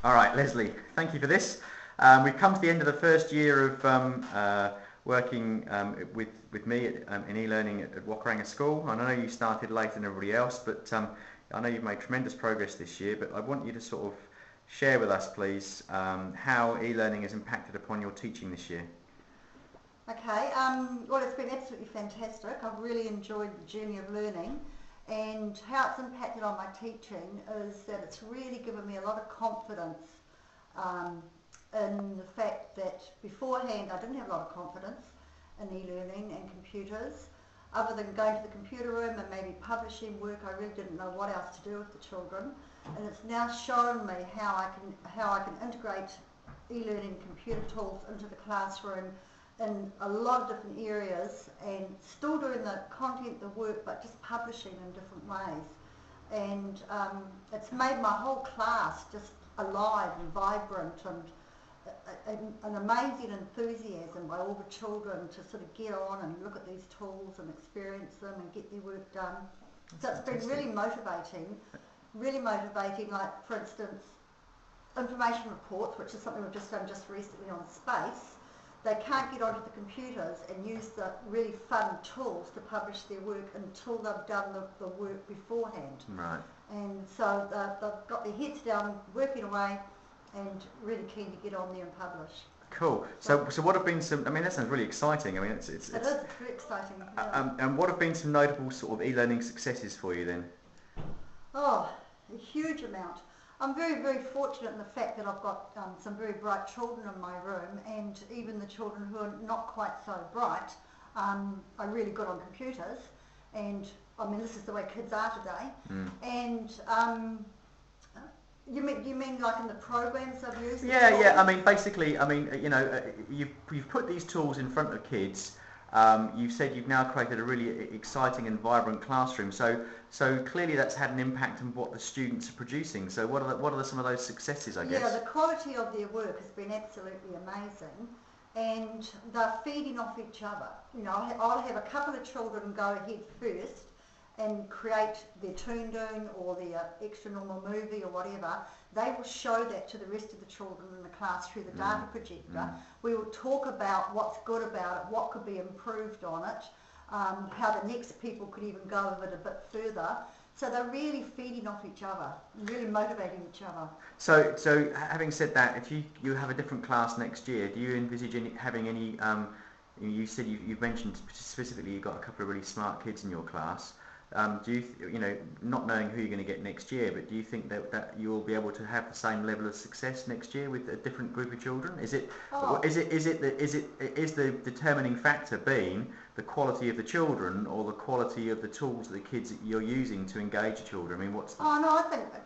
All right, Lesley, thank you for this. We've come to the end of the first year of working with me in e-learning at Wakaaranga School. I know you started later than everybody else, but I know you've made tremendous progress this year. But I want you to sort of share with us, please, how e-learning has impacted upon your teaching this year. Okay, well, it's been absolutely fantastic. I've really enjoyed the journey of learning, and how it's impacted on my teaching is that it's really given me a lot of confidence um, in the fact that beforehand I didn't have a lot of confidence in e-learning and computers. Other than going to the computer room and maybe publishing work, I really didn't know what else to do with the children. And it's now shown me how I can integrate e-learning computer tools into the classroom in a lot of different areas, and still doing the content, the work, but just publishing in different ways. And it's made my whole class just alive and vibrant, and an amazing enthusiasm by all the children to sort of get on and look at these tools and experience them and get their work done. So it's been really motivating, like for instance, information reports, which is something we've just done just recently on space. They can't get onto the computers and use the really fun tools to publish their work until they've done the work beforehand. Right. And so they've got their heads down, working away, and really keen to get on there and publish. Cool. So what have been some? I mean, that sounds really exciting. I mean, it's very exciting. Yeah. And what have been some notable sort of e-learning successes for you then? Oh, a huge amount. I'm very, very fortunate in the fact that I've got some very bright children in my room, and even the children who are not quite so bright are really good on computers. And I mean, this is the way kids are today. Mm. And you mean like in the programs I've used? Yeah. I mean, basically, you've put these tools in front of kids. You've said you've now created a really exciting and vibrant classroom. So clearly that's had an impact on what the students are producing. So what are some of those successes, I guess? Yeah, the quality of their work has been absolutely amazing, and they're feeding off each other. You know, I'll have a couple of children go ahead first and create their toon or their extra normal movie or whatever. They will show that to the rest of the children in the class through the data projector. We will talk about what's good about it, what could be improved on it, how the next people could even go with it a bit further. So they're really feeding off each other, really motivating each other. So having said that, if you have a different class next year, do you envisage having any? You said you've mentioned specifically you've got a couple of really smart kids in your class. Do you not knowing who you're going to get next year, but do you think that you will be able to have the same level of success next year with a different group of children? Is the determining factor being the quality of the children or the quality of the tools that the kids that you're using to engage the children? I mean, what's the... Oh no,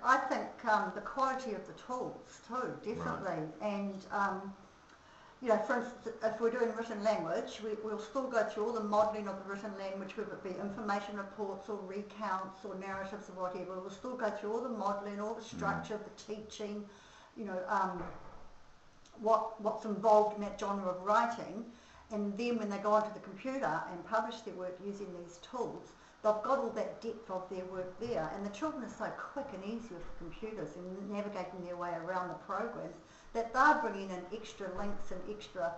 I think the quality of the tools too, definitely. Right. And for instance, if we're doing written language, we'll still go through all the modelling of the written language, whether it be information reports or recounts or narratives or whatever. We'll still go through all the modelling, all the structure of the teaching, what's involved in that genre of writing. And then when they go onto the computer and publish their work using these tools, they've got all that depth of their work there. And the children are so quick and easy with the computers and navigating their way around the programs that they're bringing in extra links and extra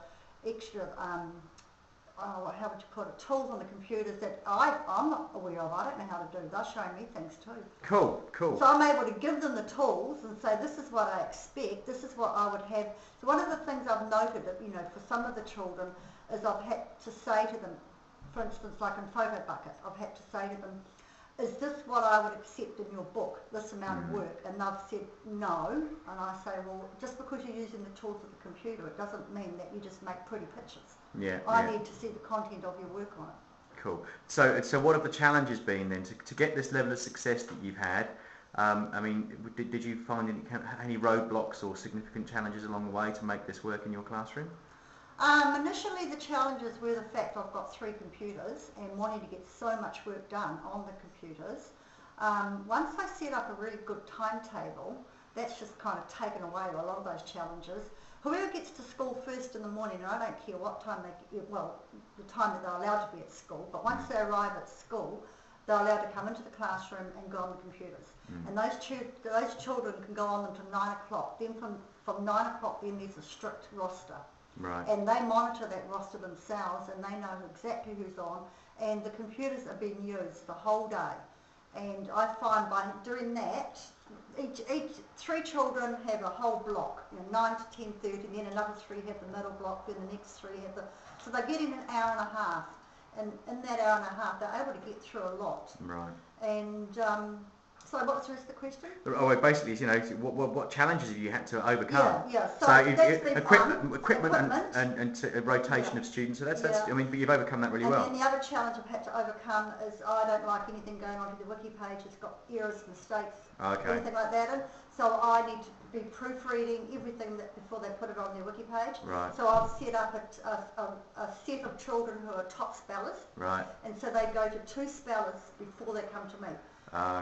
how would you put it, tools on the computers that I'm not aware of. I don't know how to do. They're showing me things too. Cool. So I'm able to give them the tools and say, this is what I expect, this is what I would have. So one of the things I've noted that, for some of the children is I've had to say to them, for instance, like in Photo Bucket, I've had to say to them, is this what I would accept in your book, this amount of work? And they've said no. And I say, well, just because you're using the tools of the computer, it doesn't mean that you just make pretty pictures. I need to see the content of your work on it. Cool. So what have the challenges been then to get this level of success that you've had? I mean, did you find any roadblocks or significant challenges along the way to make this work in your classroom? Initially the challenges were the fact I've got 3 computers and wanting to get so much work done on the computers. Once I set up a really good timetable, that's just kind of taken away a lot of those challenges. Whoever gets to school first in the morning, and I don't care what time the time that they're allowed to be at school, but once they arrive at school, they're allowed to come into the classroom and go on the computers. And those children can go on them to 9 o'clock. Then from 9 o'clock then there's a strict roster. Right. And they monitor that roster themselves, and they know exactly who's on, and the computers are being used the whole day. And I find by doing that, each 3 children have a whole block, 9 to 10:30, then another 3 have the middle block, then the next 3 have so they're getting an hour and a half, and in that hour and a half they're able to get through a lot. Right. And so what's the rest of the question? Oh, well, basically, what challenges have you had to overcome? Yeah. So that's been equipment and rotation of students. So that's I mean, but you've overcome that really well. And then the other challenge I've had to overcome is I don't like anything going onto the wiki page. It's got errors, mistakes, anything like that in. So I need to be proofreading everything before they put it on their wiki page. Right. So I've set up a set of children who are top spellers. Right. And so they go to 2 spellers before they come to me.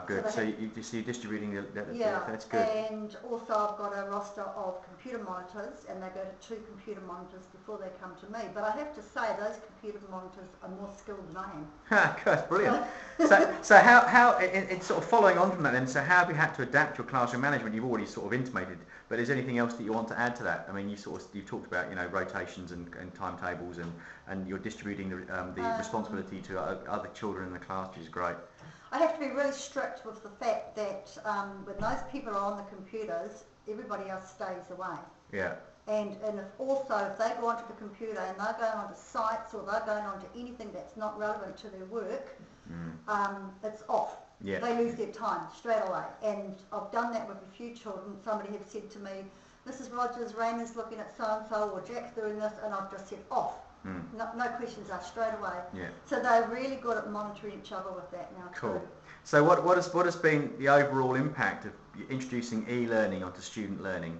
Good. So you're distributing that's good. And also I've got a roster of computer monitors, and they go to 2 computer monitors before they come to me. But I have to say those computer monitors are more skilled than I am. Good, brilliant. So how in sort of following on from that then, so how have you had to adapt your classroom management? You've already sort of intimated, but is there anything else that you want to add to that? I mean, you talked about rotations and timetables, and you're distributing the responsibility to other children in the class, which is great. I have to be really strict with the fact that when those people are on the computers, everybody else stays away. Yeah. And if they go onto the computer and they're going onto sites or they're going onto anything that's not relevant to their work, it's off. Yeah. They lose their time straight away. And I've done that with a few children. Somebody has said to me, Mrs. Rogers, Raymond's looking at so-and-so, or Jack's doing this, and I've just said off. No questions asked, straight away. Yeah. So they're really good at monitoring each other with that now. Cool. Too. So what has been the overall impact of introducing e-learning onto student learning?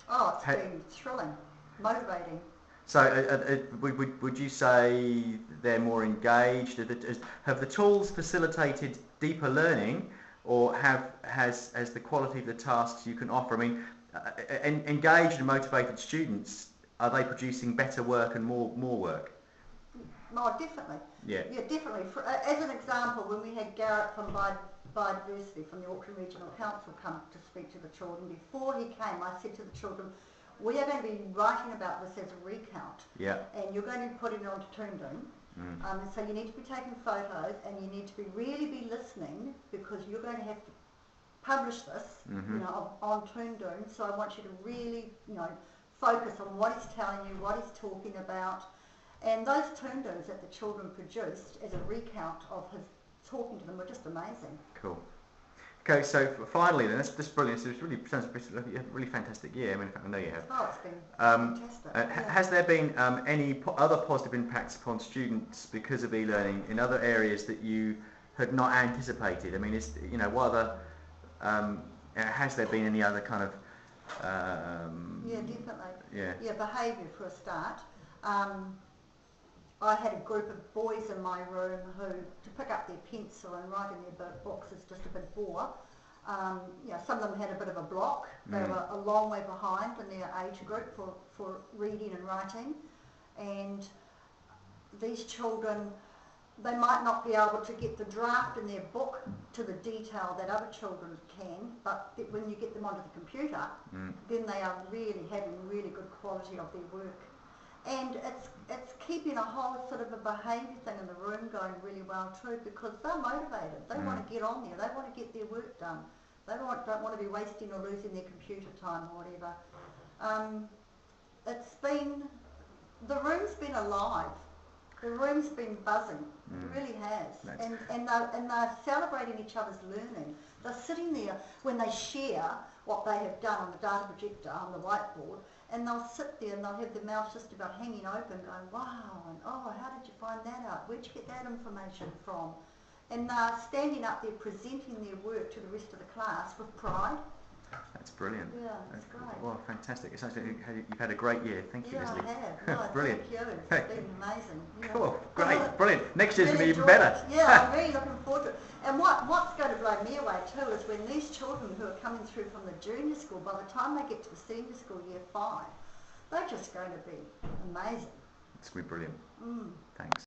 Oh, it's been thrilling, motivating. So would you say they're more engaged? Have the tools facilitated deeper learning, or has the quality of the tasks you can offer? I mean, engaged and motivated students, are they producing better work and more work? Oh, definitely. Yeah, definitely. As an example, when we had Garrett from Biodiversity from the Auckland Regional Council come to speak to the children, before he came, I said to the children, we are going to be writing about this as a recount. Yeah. And you're going to be putting it onto Toondoon. So you need to be taking photos, and you need to really be listening, because you're going to have to publish this, on Toondoon. So I want you to really, focus on what he's telling you, what he's talking about. And those Toondoons that the children produced as a recount of his talking to them were just amazing. Cool. Okay, so finally then, that's brilliant. So it's sounds like a really fantastic year. I mean, I know you have. Oh, it's been fantastic. Has there been any other positive impacts upon students because of e-learning in other areas that you had not anticipated? I mean, has there been any other kind of yeah, definitely. Yeah, behaviour for a start. I had a group of boys in my room who, to pick up their pencil and write in their books is just a bit bore. Some of them had a bit of a block. They were a long way behind in their age group for reading and writing. And these children, they might not be able to get the draft in their book to the detail that other children can, but when you get them onto the computer, then they are really having really good quality of their work. And it's keeping a whole sort of a behaviour thing in the room going really well too, because they're motivated. They want to get on there. They want to get their work done. They don't want to be wasting or losing their computer time or whatever. The room's been alive. The room's been buzzing. It really has. And they're celebrating each other's learning. They're sitting there when they share what they have done on the data projector, on the whiteboard, and they'll sit there and they'll have their mouths just about hanging open going, wow, and oh, how did you find that out? Where'd you get that information from? And they're standing up there presenting their work to the rest of the class with pride. That's brilliant. Yeah, that's great. Well, fantastic. It sounds like you've had a great year. Thank you, Lesley. I have. No, brilliant. Thank you. It's been amazing. Yeah. Cool. Great. Brilliant. Next year's Really going to be even better. Yeah, I'm really looking forward to it. And what's going to blow me away too is when these children who are coming through from the junior school, by the time they get to the senior school, year 5, they're just going to be amazing. It's going to be brilliant. Thanks.